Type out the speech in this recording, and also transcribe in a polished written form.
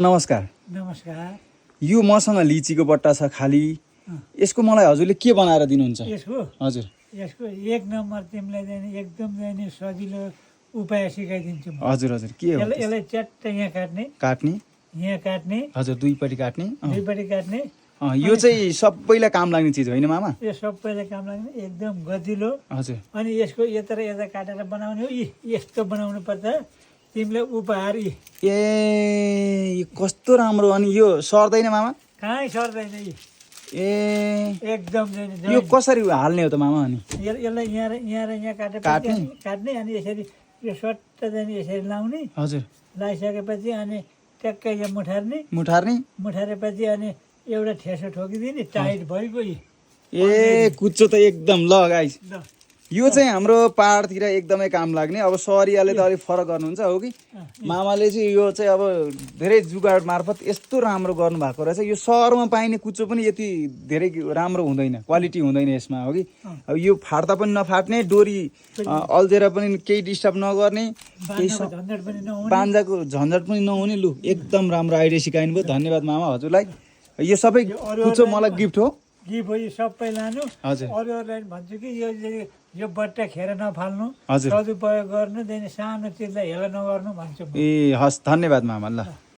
नमस्कार। नमस्कार। यो मसँग लिचीको बट्टा छ खाली। यसको मलाई हजुरले के बनाएर दिनुहुन्छ? यसको हजुर यसको एक नम्बर तिमीलाई चाहिँ एकदम चाहिँ सजिलो उपाय सिकाइदिन्छु म। हजुर हजुर के हो? यसलाई च्याट्ट यहाँ काट्ने, यहाँ काट्ने, हजुर दुईपट्टि काट्ने, दुईपट्टि काट्ने। यो चाहिँ सबैलाई काम लाग्ने चिज होइन मामा? यो सबैलाई काम लाग्ने एकदम गजिलो। हजुर अनि यसको यता काटेर बनाउने हो। यस्तो बनाउनु पर्छ तिमीले उपहार। ए कस्तो राम्रो। अनि यो सर्दैन मामा? कहीँ सर्दैन। ए एकदम चाहिँ यो कसरी हाल्ने हो त मामा? अनि यसलाई यहाँ काट्ने अनि यसरी यो सट्ट चाहिँ यसरी लाउने। हजुर लगाइसकेपछि अनि ट्याक्कै यो मुठारेपछि अनि एउटा ठेसो ठोकिदिने, टाइट भइगयो। ए कुच्चो त एकदम ल गाइस। ल यो चाहिँ हाम्रो पाहाडतिर एकदमै काम लाग्ने। अब सहरियाले त अलिक फरक गर्नुहुन्छ हो कि? मामाले चाहिँ यो चाहिँ अब धेरै जुगाड मार्फत यस्तो राम्रो गर्नुभएको रहेछ। यो सहरमा पाइने कुचो पनि यति धेरै राम्रो हुँदैन, क्वालिटी हुँदैन यसमा हो कि? अब यो फाट्दा पनि नफाट्ने, डोरी अल्झेर पनि केही डिस्टर्ब नगर्ने, बान्जाको झन्झट पनि नहुने। लु एकदम राम्रो आइडिया सिकाइनु भयो, धन्यवाद मामा हजुरलाई। यो सबै कुचो मलाई गिफ्ट हो। गिफ्ट हो, यो सबै लानु। हजुर अरूहरूलाई भन्छु कि यो बट्टा खेर नफाल्नु, हजुर सदुपयोग गर्नु, सानो चिजलाई हेला नगर्नु भन्छु। ए हस् धन्यवाद मामा। ल